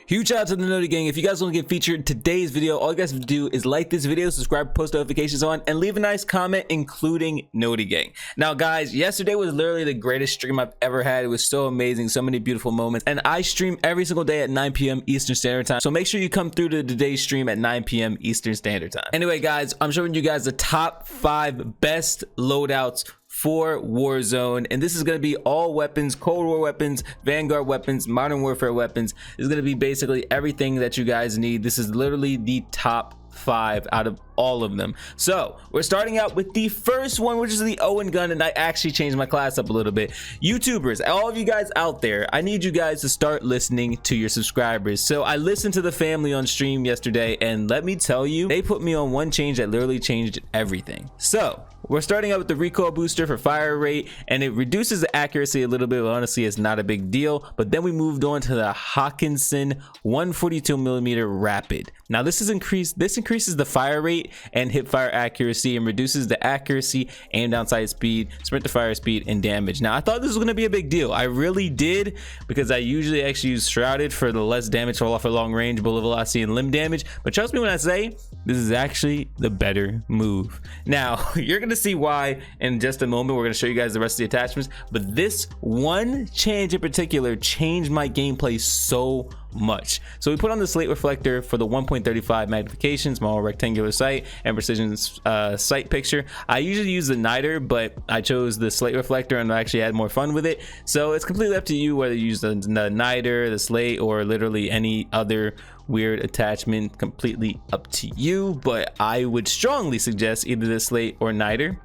Huge shout out to the Nerdy Gang. If you guys want to get featured in today's video, all you guys have to do is like this video, subscribe, post notifications on, and leave a nice comment, including Nerdy Gang. Now, guys, yesterday was literally the greatest stream I've ever had. It was so amazing, so many beautiful moments, and I stream every single day at 9 p.m. Eastern Standard Time. So make sure you come through to today's stream at 9 p.m. Eastern Standard Time. Anyway, guys, I'm showing you guys the top 5 best loadouts for Warzone, and this is going to be all weapons, Cold War weapons, Vanguard weapons, Modern Warfare weapons. This is going to be basically everything that you guys need. This is literally the top 5 out of all of them. So we're starting out with the first one, which is the Owen Gun, and I actually changed my class up a little bit. YouTubers, all of you guys out there, I need you guys to start listening to your subscribers. So I listened to the family on stream yesterday, and let me tell you, they put me on one change that literally changed everything. So we're starting out with the recoil booster for fire rate, and it reduces the accuracy a little bit, but honestly it's not a big deal. But then we moved on to the Hawkinson 142mm rapid. Now this increases the fire rate and hip fire accuracy, and reduces the accuracy, aim down sight speed, sprint to fire speed, and damage. Now I thought this was going to be a big deal. I really did, because I usually actually use shrouded for the less damage roll off a long range, bullet velocity, and limb damage. But trust me when I say this is actually the better move. Now you're going to see why in just a moment. We're going to show you guys the rest of the attachments, but this one change in particular changed my gameplay so much. So we put on the Slate Reflector for the 1.35 magnification, small rectangular sight, and precision sight picture. I usually use the niter, but I chose the Slate Reflector and I actually had more fun with it. So it's completely up to you whether you use the niter, the Slate, or literally any other weird attachment. Completely up to you, but I would strongly suggest either the Slate or niter.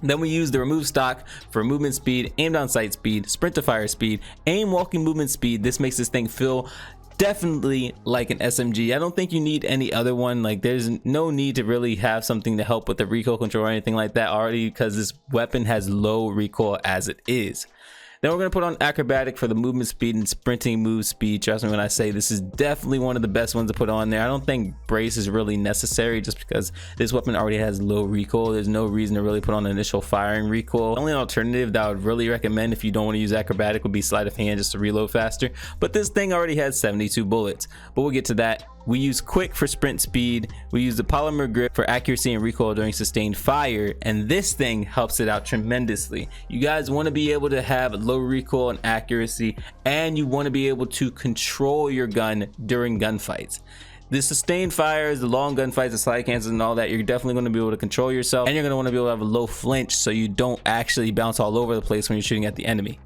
Then we use the remove stock for movement speed, aim down sight speed, sprint to fire speed, aim walking movement speed. This makes this thing feel definitely like an SMG. I don't think you need any other one. Like, there's no need to really have something to help with the recoil control or anything like that already, because this weapon has low recoil as it is. Then we're going to put on acrobatic for the movement speed and sprinting move speed. Trust me when I say this is definitely one of the best ones to put on there. I don't think brace is really necessary, just because this weapon already has low recoil. There's no reason to really put on initial firing recoil. The only alternative that I would really recommend if you don't want to use acrobatic would be sleight of hand, just to reload faster. But this thing already has 72 bullets, but we'll get to that. We use quick for sprint speed. We use the polymer grip for accuracy and recoil during sustained fire, and this thing helps it out tremendously. You guys want to be able to have low recoil and accuracy, and you want to be able to control your gun during gunfights. The sustained fires, the long gunfights, the slide cancels, and all that, you're definitely going to be able to control yourself, and you're going to want to be able to have a low flinch so you don't actually bounce all over the place when you're shooting at the enemy.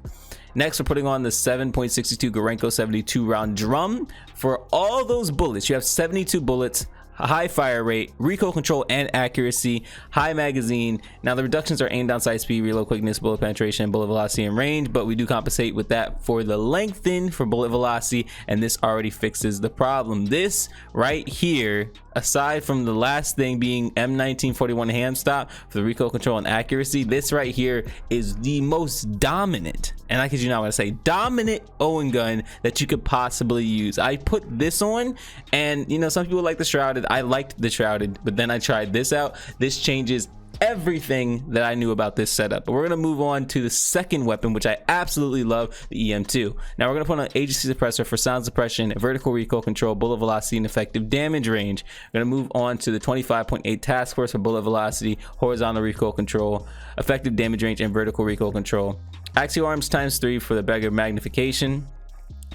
Next, we're putting on the 7.62 Gaurenko 72 round drum. For all those bullets, you have 72 bullets, high fire rate, recoil control and accuracy, high magazine. Now the reductions are aim down sight speed, reload quickness, bullet penetration, bullet velocity, and range, but we do compensate with that for the lengthen for bullet velocity, and this already fixes the problem. This right here, aside from the last thing being M1941 hand stop for the recoil control and accuracy, this right here is the most dominant, and I kid you not when I say dominant, Owen gun that you could possibly use. I put this on, and you know, some people like the shrouded. I liked the shrouded, but then I tried this out. This changes everything that I knew about this setup. But we're going to move on to the second weapon, which I absolutely love, the EM2. Now we're going to put on agency suppressor for sound suppression, vertical recoil control, bullet velocity, and effective damage range. We're going to move on to the 25.8 task force for bullet velocity, horizontal recoil control, effective damage range, and vertical recoil control. Axial arms ×3 for the bigger magnification.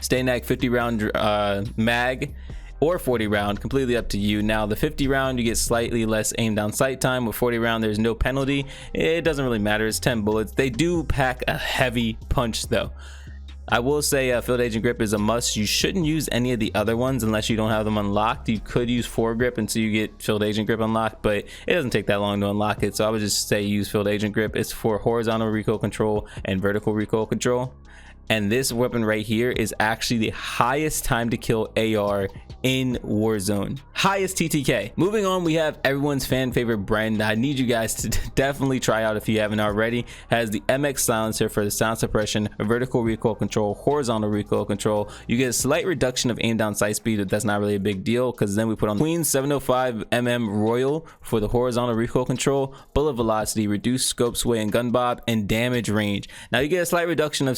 Staynag 50 round mag or 40 round, completely up to you. Now the 50 round, you get slightly less aim down sight time. With 40 round, there's no penalty. It doesn't really matter. It's 10 bullets. They do pack a heavy punch though. I will say field agent grip is a must. You shouldn't use any of the other ones unless you don't have them unlocked. You could use foregrip until you get field agent grip unlocked, but it doesn't take that long to unlock it. So I would just say use field agent grip. It's for horizontal recoil control and vertical recoil control. And this weapon right here is actually the highest time to kill AR in Warzone. Highest TTK. Moving on, we have everyone's fan favorite brand. I need you guys to definitely try out if you haven't already. Has the MX silencer for the sound suppression, vertical recoil control, horizontal recoil control. You get a slight reduction of aim down sight speed, but that's not really a big deal, because then we put on Queen 705mm Royal for the horizontal recoil control, bullet velocity, reduced scope sway and gun bob, and damage range. Now you get a slight reduction of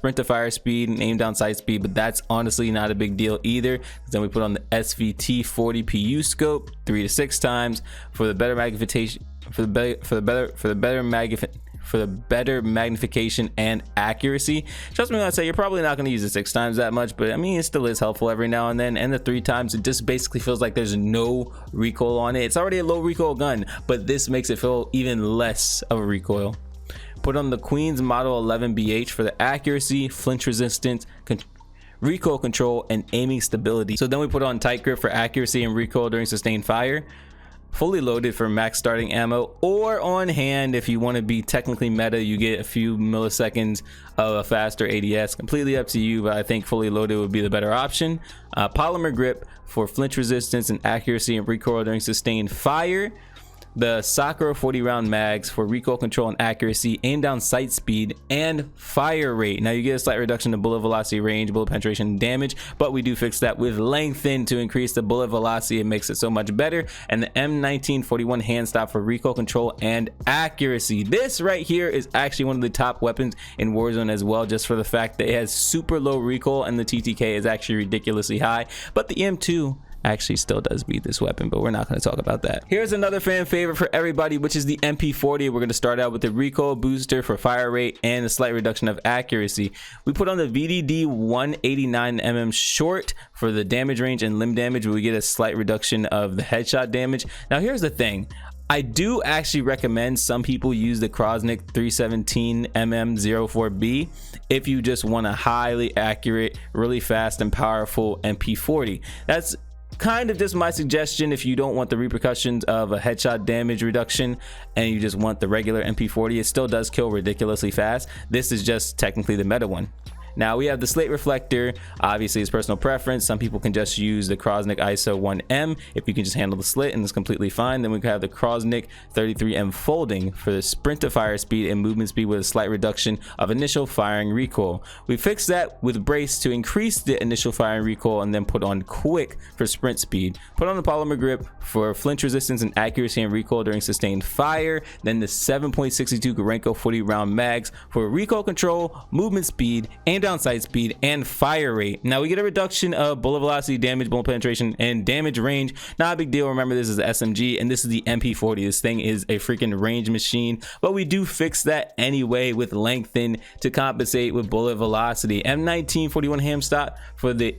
sprint to fire speed and aim down sight speed, but that's honestly not a big deal either. Then we put on the Svt40pu Scope 3 to 6 times for the better magnification, for the better magnification and accuracy. Trust me when I say you're probably not going to use it 6 times that much, but I mean it still is helpful every now and then. And the 3 times, it just basically feels like there's no recoil on it. It's already a low recoil gun, but this makes it feel even less of a recoil. Put on the Queen's Model 11BH for the accuracy, flinch resistance, recoil control, and aiming stability. So then we put on tight grip for accuracy and recoil during sustained fire. Fully loaded for max starting ammo, or on hand if you want to be technically meta, you get a few milliseconds of a faster ADS. Completely up to you, but I think fully loaded would be the better option. Polymer grip for flinch resistance and accuracy and recoil during sustained fire. The Sakura 40 round mags for recoil control and accuracy, aim down sight speed, and fire rate. Now you get a slight reduction in bullet velocity, range, bullet penetration, and damage, but we do fix that with lengthen to increase the bullet velocity. It makes it so much better. And the M1941 hand stop for recoil control and accuracy. This right here is actually one of the top weapons in Warzone as well, just for the fact that it has super low recoil and the TTK is actually ridiculously high. But the M2 actually still does beat this weapon, but we're not going to talk about that. Here's another fan favorite for everybody, which is the MP40. We're going to start out with the recoil booster for fire rate and a slight reduction of accuracy. We put on the VDD 189mm short for the damage range and limb damage, where we get a slight reduction of the headshot damage. Now here's the thing, I do actually recommend some people use the Krosnick 317mm04B if you just want a highly accurate, really fast and powerful MP40. That's kind of just my suggestion if you don't want the repercussions of a headshot damage reduction and you just want the regular MP40. It still does kill ridiculously fast. This is just technically the meta one. Now we have the Slate Reflector. Obviously it's personal preference. Some people can just use the Krosnick ISO 1M if you can just handle the slit, and it's completely fine. Then we have the Krosnick 33M folding for the sprint to fire speed and movement speed with a slight reduction of initial firing recoil. We fixed that with brace to increase the initial firing recoil, and then put on quick for sprint speed. Put on the polymer grip for flinch resistance and accuracy and recoil during sustained fire. Then the 7.62 Gaurenko 40 round mags for recoil control, movement speed, and down sight speed and fire rate. Now we get a reduction of bullet velocity, damage, bullet penetration, and damage range. Not a big deal. Remember, this is the SMG and this is the MP40. This thing is a freaking range machine, but we do fix that anyway with lengthen to compensate with bullet velocity. M1941 ham stop for the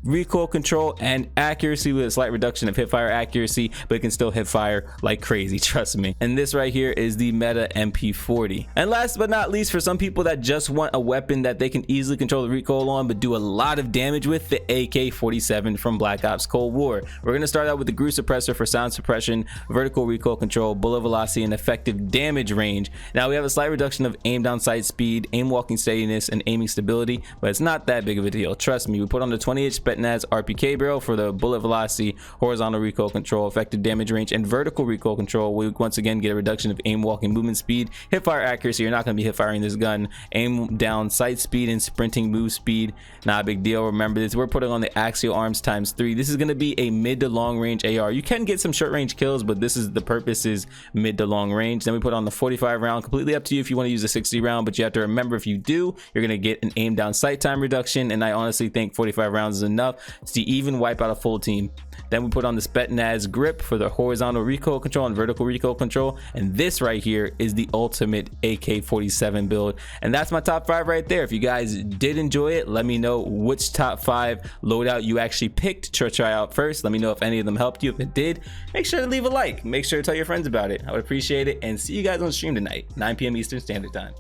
recoil control and accuracy with a slight reduction of hip fire accuracy, but it can still hip fire like crazy, trust me. And this right here is the meta MP40. And last but not least, for some people that just want a weapon that they can easily control the recoil on but do a lot of damage with, the AK-47 from Black Ops Cold War. We're going to start out with the GRU suppressor for sound suppression, vertical recoil control, bullet velocity, and effective damage range. Now we have a slight reduction of aim down sight speed, aim walking steadiness, and aiming stability, but it's not that big of a deal, trust me. We put on the 20-inch Svt40pu RPK barrel for the bullet velocity, horizontal recoil control, effective damage range, and vertical recoil control. We once again get a reduction of aim walking movement speed, hip fire accuracy. You're not going to be hip firing this gun. Aim down sight speed and sprinting move speed, not a big deal. Remember this, we're putting on the axial arms ×3. This is going to be a mid to long range AR. You can get some short range kills, but this is the purpose is mid to long range. Then we put on the 45 round, completely up to you if you want to use a 60 round, but you have to remember if you do, you're going to get an aim down sight time reduction, and I honestly think 45 rounds is enough to even wipe out a full team. Then we put on the Svt40pu grip for the horizontal recoil control and vertical recoil control, and this right here is the ultimate AK-47 build. And that's my top 5 right there. If you guys did enjoy it, let me know which top 5 loadout you actually picked to try out first. Let me know if any of them helped you. If it did, make sure to leave a like, make sure to tell your friends about it. I would appreciate it, and see you guys on stream tonight, 9 p.m. Eastern Standard Time.